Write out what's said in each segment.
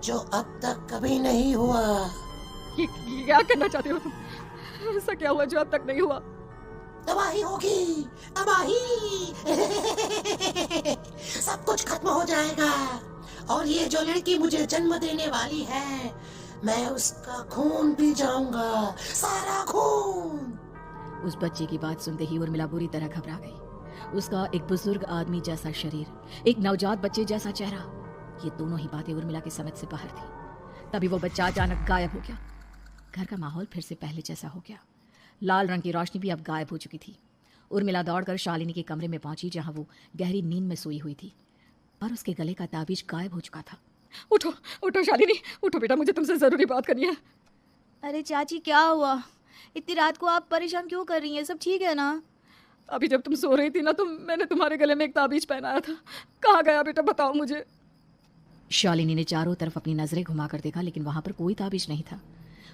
जो अब तक कभी नहीं हुआ। ये क्या करना चाहते हो तुम? ऐसा क्या हुआ जो अब तक नहीं हुआ? तबाही होगी, तबाही। सब कुछ खत्म हो जाएगा और ये जो लड़की मुझे जन्म देने वाली है, मैं उसका खून पी जाऊंगा, सारा खून। उस बच्चे की बात सुनते ही उर्मिला बुरी तरह घबरा गई। उसका एक बुजुर्ग आदमी जैसा शरीर, एक नवजात बच्चे जैसा चेहरा, ये दोनों ही बातें उर्मिला की समझ से बाहर थी। तभी वो बच्चा अचानक गायब हो गया। घर का माहौल फिर से पहले जैसा हो गया। लाल रंग की रोशनी भी अब गायब हो चुकी थी। उर्मिला दौड़कर शालिनी के कमरे में पहुंची, जहां वो गहरी नींद में सोई हुई थी, पर उसके गले का ताबीज गायब हो चुका था। उठो उठो शालिनी, उठो बेटा, मुझे तुमसे जरूरी बात करनी है। अरे चाची, क्या हुआ? इतनी रात को आप परेशान क्यों कर रही हैं? सब ठीक है ना? अभी जब तुम सो रही थी ना, तो मैंने तुम्हारे गले में एक ताबीज पहनाया था। कहाँ गया बेटा, बताओ मुझे। शालिनी ने चारों तरफ अपनी नजरें घुमाकर देखा, लेकिन वहां पर कोई ताबीज नहीं था।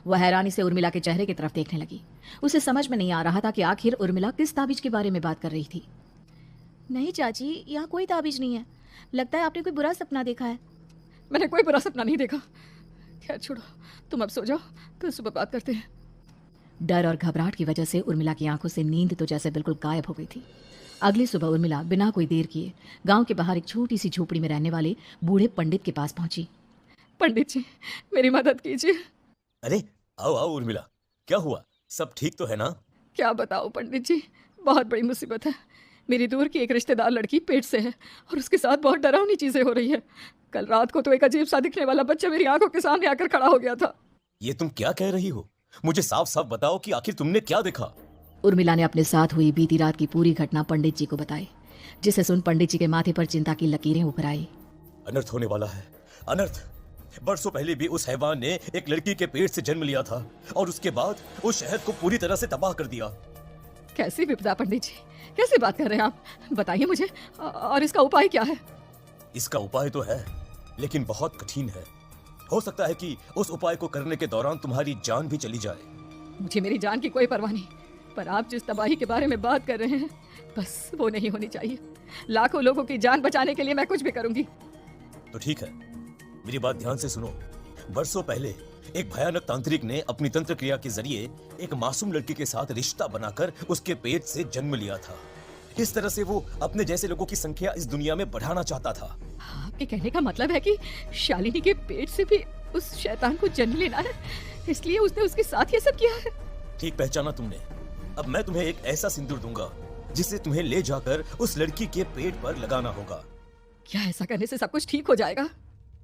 वह हैरानी से उर्मिला के चेहरे की तरफ देखने लगी। उसे समझ में नहीं आ रहा था कि आखिर उर्मिला किस ताबीज के बारे में बात कर रही थी। नहीं चाची, यहाँ कोई ताबीज नहीं है। लगता है आपने कोई बुरा सपना देखा है। मैंने कोई बुरा सपना नहीं देखा। खैर छोड़ो, तुम अब सो जाओ, कल सुबह बात करते हैं। डर और घबराहट की वजह से उर्मिला की आंखों से नींद तो जैसे बिल्कुल गायब हो गई थी। अगली सुबह उर्मिला बिना कोई देर किए गांव के बाहर एक छोटी सी झोपड़ी में रहने वाले बूढ़े पंडित के पास पहुंची। पंडित जी, मेरी मदद कीजिए। अरे आओ आओ उर्मिला, क्या हुआ? सब ठीक तो है ना? क्या बताओ पंडित जी, बहुत बड़ी मुसीबत है। मेरी दूर की एक रिश्तेदार लड़की पेट से है और उसके साथ बहुत डरावनी चीजें हो रही है। कल रात को तो एक अजीब सा दिखने वाला बच्चा मेरी आंखों के सामने आकर खड़ा हो गया था। ये तुम क्या कह रही हो? मुझे साफ साफ बताओ कि आखिर तुमने क्या देखा? उर्मिला ने अपने साथ हुई बीती रात की पूरी घटना पंडित जी को बताई, जिसे सुन पंडित जी के माथे पर चिंता की लकीरें उभर आई। अनर्थ होने वाला है, अनर्थ। बरसों पहले भी उस हैवान ने एक लड़की के पेट से जन्म लिया था और उसके बाद उस शहर को पूरी तरह से तबाह कर दिया। कैसी विपदा पंडित जी, कैसी बात कर रहे हैं आप? बताइए मुझे, और इसका उपाय क्या है? इसका उपाय तो है, लेकिन बहुत कठिन है। हो सकता है कि उस उपाय को करने के दौरान तुम्हारी जान भी चली जाए। मुझे मेरी जान की कोई परवाह नहीं, पर आप जिस तबाही के बारे में बात कर रहे हैं, बस वो नहीं होनी चाहिए। लाखों लोगों की जान बचाने के लिए मैं कुछ भी करूंगी। तो ठीक है, मेरी बात ध्यान से सुनो। बरसों पहले एक भयानक तांत्रिक ने अपनी तंत्र क्रिया के जरिए एक मासूम लड़की के साथ रिश्ता बनाकर उसके पेट से जन्म लिया था। इस तरह से वो अपने जैसे लोगों की संख्या इस दुनिया में बढ़ाना चाहता था। आपके कहने का मतलब है कि शालिनी के पेट से भी उस शैतान को जन्म लेना है, इसलिए उसने उसके साथ ये सब किया है। ठीक पहचाना तुमने। अब मैं तुम्हें एक ऐसा सिंदूर दूंगा जिसे तुम्हें ले जाकर उस लड़की के पेट पर लगाना होगा। क्या ऐसा करने से सब कुछ ठीक हो जाएगा?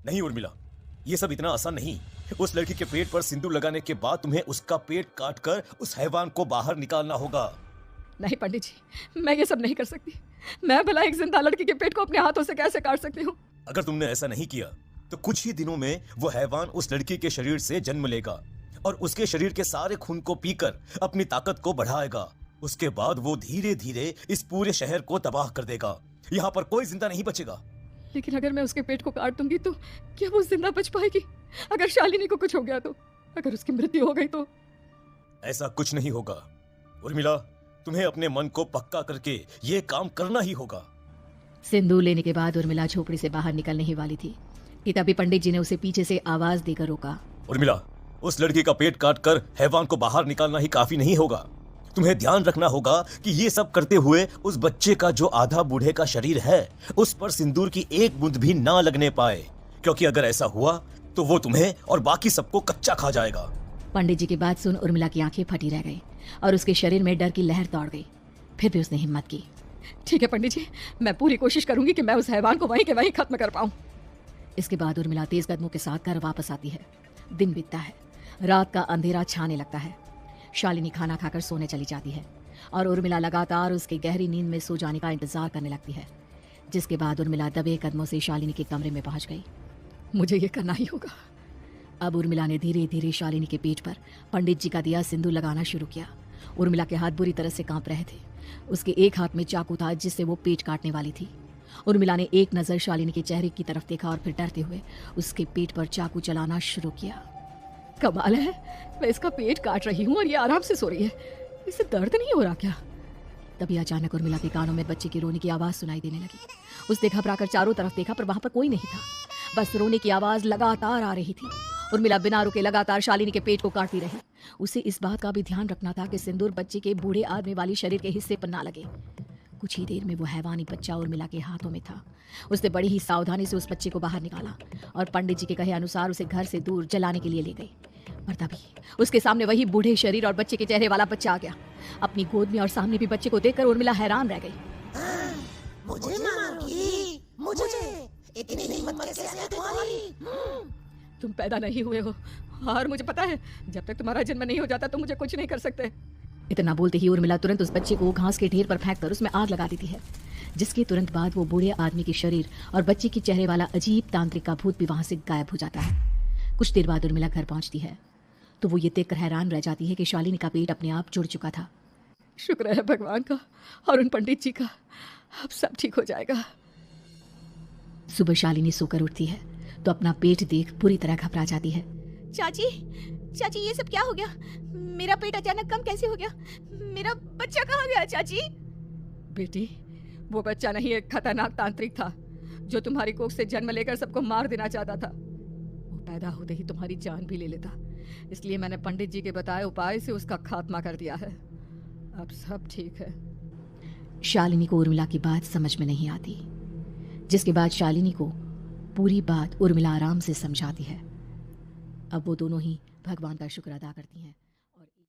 नहीं उर्मिला, ये सब इतना आसान नहीं। उस लड़की के पेट पर सिंदूर लगाने के बाद तुम्हें उसका पेट काटकर उस हैवान को बाहर निकालना होगा। नहीं पंडित जी, मैं ये सब नहीं कर सकती। मैं भला एक जिंदा लड़की के पेट को अपने हाथों से कैसे काट सकती हूँ? अगर तुमने ऐसा नहीं किया तो कुछ ही दिनों में वो हैवान उस लड़की के शरीर से जन्म लेगा और उसके शरीर के सारे खून को पीकर अपनी ताकत को बढ़ाएगा। उसके बाद वो धीरे धीरे इस पूरे शहर को तबाह कर देगा। यहाँ पर कोई जिंदा नहीं बचेगा। लेकिन अगर मैं उसके पेट को काट दूंगी तो क्या वो जिंदा बच पाएगी? अगर शालिनी को कुछ हो गया तो, अगर उसकी मृत्यु हो गई तो? ऐसा कुछ नहीं होगा उर्मिला, तुम्हें अपने मन को पक्का करके ये काम करना ही होगा। सिंदूर लेने के बाद उर्मिला झोपड़ी से बाहर निकलने ही वाली थी कि तभी पंडित जी ने उसे पीछे से आवाज देकर रोका। उर्मिला, उस लड़की का पेट काटकर हैवान को बाहर निकालना ही काफी नहीं होगा। तुम्हें ध्यान रखना होगा कि ये सब करते हुए उस बच्चे का जो आधा बूढ़े का शरीर है उस पर सिंदूर की एक बूंद भी ना लगने पाए, क्योंकि अगर ऐसा हुआ तो वो तुम्हें और बाकी सबको कच्चा खा जाएगा। पंडित जी की बात सुन उर्मिला की आंखें फटी रह गई और उसके शरीर में डर की लहर दौड़ गई। फिर भी उसने हिम्मत की। ठीक है पंडित जी, मैं पूरी कोशिश करूंगी कि मैं उस हैवान को वहीं के वहीं खत्म कर पाऊं। इसके बाद उर्मिला तेज कदमों के साथ घर वापस आती है। दिन बीतता है, रात का अंधेरा छाने लगता है। शालिनी खाना खाकर सोने चली जाती है और उर्मिला लगातार उसके गहरी नींद में सो जाने का इंतजार करने लगती है। जिसके बाद उर्मिला दबे कदमों से शालिनी के कमरे में पहुंच गई। मुझे ये करना ही होगा। अब उर्मिला ने धीरे धीरे शालिनी के पेट पर पंडित जी का दिया सिंदूर लगाना शुरू किया। उर्मिला के हाथ बुरी तरह से कांप रहे थे। उसके एक हाथ में चाकू था जिससे वो पेट काटने वाली थी। उर्मिला ने एक नज़र शालिनी के चेहरे की तरफ देखा और फिर डरते हुए उसके पेट पर चाकू चलाना शुरू किया। कमाल है, मैं इसका पेट काट रही हूँ और ये आराम से सो रही है। इसे दर्द नहीं हो रहा क्या? तभी अचानक उर्मिला के कानों में बच्चे के रोने की आवाज सुनाई देने लगी। उसने घबराकर चारों तरफ देखा, पर वहां पर कोई नहीं था। बस रोने की आवाज लगातार आ रही थी। उर्मिला बिना रुके लगातार शालिनी के पेट को काटती रही। उसे इस बात का भी ध्यान रखना था कि सिंदूर बच्चे के बूढ़े आदमी वाली शरीर के हिस्से पर ना लगे। कुछ ही देर में वो हैवानी बच्चा उर्मिला के हाथों में था। उसने बड़ी ही सावधानी से उस बच्चे को बाहर निकाला और पंडित जी के कहे अनुसार उसे घर से दूर जलाने के लिए ले गई। पर तभी उसके सामने वही बूढ़े शरीर और बच्चे के चेहरे वाला बच्चा आ गया। अपनी गोद में और सामने भी बच्चे को देखकर उर्मिला हैरान रह गई। मुझे मारोगी? मुझे इतनी हिम्मत कैसे है तुम्हारी? तुम पैदा नहीं हुए हो और मुझे पता है जब तक तुम्हारा जन्म नहीं हो जाता तुम मुझे कुछ नहीं कर सकते। इतना बोलते ही उर्मिला तुरंत उस बच्चे को घास के ढेर पर फेंककर उसमें आग लगा देती है, जिसके तुरंत बाद वो बूढ़े आदमी के शरीर और बच्चे के चेहरे वाला अजीब तांत्रिक का भूत भी वहां से गायब हो जाता है। कुछ देर बाद उर्मिला घर पहुंचती है तो वो ये देखकर हैरान रह जाती है कि शालिनी का पेट अपने आप जुड़ चुका था। शुक्र है भगवान का और उन पंडित जी का, अब सब ठीक हो जाएगा। सुबह शालिनी सोकर उठती है तो अपना पेट देख पूरी तरह घबरा जाती है। चाची चाची ये सब क्या हो गया? मेरा पेट अचानक कम कैसे हो गया? मेरा बच्चा कहाँ गया चाची? बेटी वो बच्चा नहीं, एक खतरनाक तांत्रिक था जो तुम्हारी कोख से जन्म लेकर सबको मार देना चाहता था। वो पैदा होते ही तुम्हारी जान भी ले लेता, इसलिए मैंने पंडित जी के बताए उपाय से उसका खात्मा कर दिया है। अब सब ठीक है। शालिनी को उर्मिला की बात समझ में नहीं आती, जिसके बाद शालिनी को पूरी बात उर्मिला आराम से समझाती है। अब वो दोनों ही भगवान का शुक्र अदा करती हैं।